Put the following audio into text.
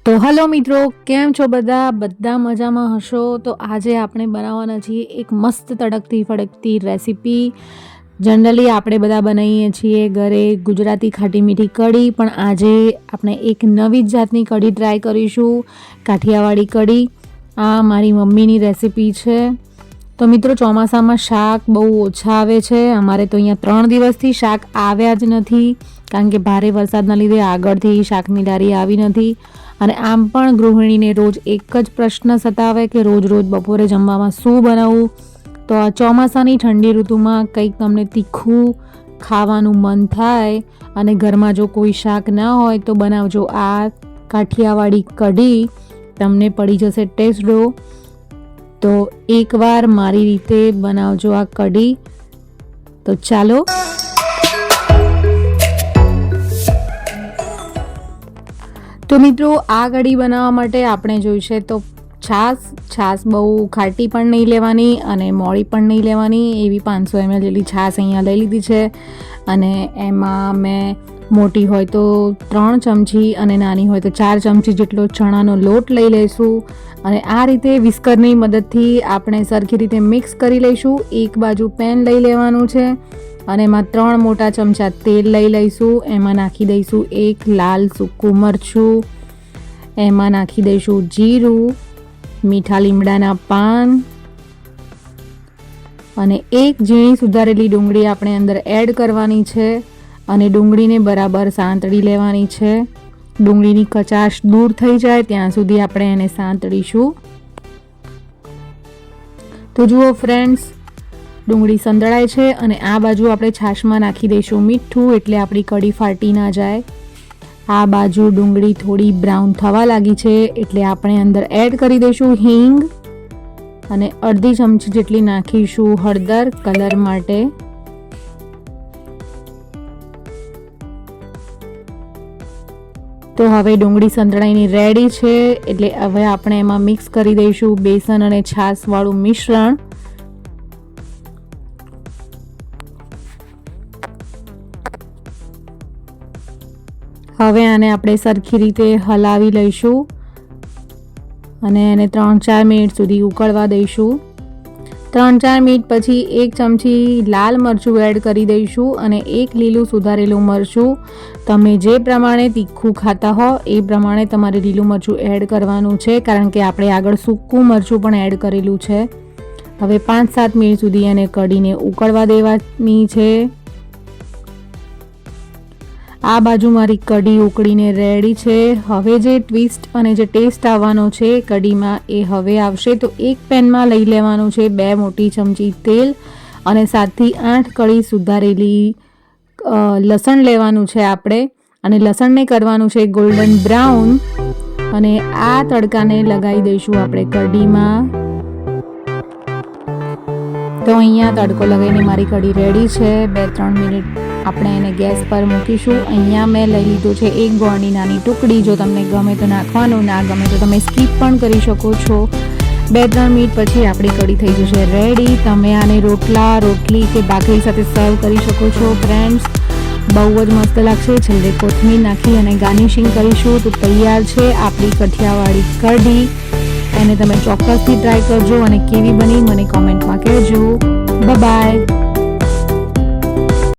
તો હલો મિત્રો, કેમ છો બધા મજામાં હશો? તો આજે આપણે બનાવવાના છીએ એક મસ્ત તડકતી ફડકતી રેસીપી. જનરલી આપણે બધા બનાવીએ છીએ ઘરે ગુજરાતી ખાટી મીઠી કઢી, પણ આજે આપણે એક નવી જ જાતની કઢી ટ્રાય કરીશું, કાઠિયાવાડી કઢી. આ મારી મમ્મીની રેસીપી છે. તો મિત્રો, ચોમાસામાં શાક બહુ ઓછા આવે છે. અમારે તો અહીંયા 3 દિવસથી શાક આવ્યા જ નથી, કારણ કે ભારે વરસાદના લીધે આગળથી શાકની લારી આવી નથી. અને આમ પણ ગૃહિણીને રોજ એક જ પ્રશ્ન સતાવે કે રોજ બપોરે જમવામાં શું બનાવવું. તો આ ચોમાસાની ઠંડી ઋતુમાં કંઈક તમને તીખું ખાવાનું મન થાય અને ઘરમાં જો કોઈ શાક ના હોય તો બનાવજો આ કાઠિયાવાડી કઢી. તમને પડી જશે ટેસ્ટો. તો એકવાર મારી રીતે બનાવજો આ કઢી. તો ચાલો. તો મિત્રો, આ કઢી બનાવવા માટે આપણે જોઈશે તો છાશ બહુ ખાટી પણ નહીં લેવાની અને મોળી પણ નહીં લેવાની. એવી 500 ml જેટલી છાશ અહીંયા લઈ લીધી છે. અને એમાં મેં મોટી હોય તો 3 ચમચી અને નાની હોય તો 4 ચમચી જેટલો ચણાનો લોટ લઈ લઈશું. અને આ રીતે વિસ્કરની મદદથી આપણે સરખી રીતે મિક્સ કરી લઈશું. એક બાજુ પેન લઈ લેવાનું છે અને એમાં 3 મોટા ચમચા તેલ લઈ લઈશું. એમાં નાખી દઈશું 1 લાલ સૂકું મરચું, એમાં નાખી દઈશું જીરું, મીઠા લીમડાના પાન અને 1 ઝીણી સુધારેલી ડુંગળી આપણે અંદર એડ કરવાની છે. અને ડુંગળીને બરાબર સાંતળી લેવાની છે. ડુંગળીની કચાશ દૂર થઈ જાય ત્યાં સુધી આપણે એને સાંતળીશું. તો જુઓ ફ્રેન્ડ્સ, ડુંગળી સંતળાય છે અને આ બાજુ આપણે છાશમાં નાખી દઈશું મીઠું, એટલે આપણી કઢી ફાટી ના જાય. આ બાજુ ડુંગળી થોડી બ્રાઉન થવા લાગી છે એટલે આપણે અંદર એડ કરી દઈશું હિંગ અને અડધી ચમચી જેટલી નાખીશું હળદર કલર માટે. તો હવે ડુંગળી સંતળાઈને રેડી છે, એટલે હવે આપણે એમાં મિક્સ કરી દઈશું બેસન અને છાશવાળું મિશ્રણ. હવે આને આપણે સરખી રીતે હલાવી લઈશું અને એને 3-4 મિનિટ સુધી ઉકળવા દઈશું. 3-4 મિનિટ પછી 1 ચમચી લાલ મરચું એડ કરી દઈશું અને 1 લીલું સુધારેલું મરચું. તમે જે પ્રમાણે તીખું ખાતા હો એ પ્રમાણે તમારે લીલું મરચું એડ કરવાનું છે, કારણ કે આપણે આગળ સૂકું મરચું પણ એડ કરેલું છે. હવે 5-7 મિનિટ સુધી એને કઢીને ઉકળવા દેવાની છે. આ બાજુ મારી કઢી ઉકળીને રેડી છે. હવે જે ટ્વિસ્ટ અને જે ટેસ્ટ આવવાનો છે કઢીમાં એ હવે આવશે. તો એક પેનમાં લઈ લેવાનું છે 2 મોટી ચમચી તેલ અને 7થી 8 કળી સુધારેલી લસણ લેવાનું છે આપણે. અને લસણને કરવાનું છે ગોલ્ડન બ્રાઉન અને આ તડકાને લગાવી દઈશું આપણે કઢીમાં. તો અહીંયા તડકો લગાવીને મારી કઢી રેડી છે. 2-3 મિનિટ આપણે એને ગેસ પર મૂકીશું. અહીંયા મેં લઈ લીધું છે 1 ગોળની નાની ટુકડી. જો તમને ગમે તો નાખવાનું, ના ગમે તો તમે સ્કીપ પણ કરી શકો છો. 2-3 મિનિટ પછી આપણી કઢી થઈ જશે રેડી. તમે આને રોટલા, રોટલી કે ભાખરી સાથે સર્વ કરી શકો છો ફ્રેન્ડ્સ. બહુ જ મસ્ત લાગશે. છેલ્લે કોથમીર નાખી અને ગાર્નિશિંગ કરીશું તો તૈયાર છે આપણી કાઠિયાવાડી કઢી. એને તમે ચોક્કસથી ટ્રાય કરજો અને કેવી બની મને કોમેન્ટમાં કહેજો. બાય.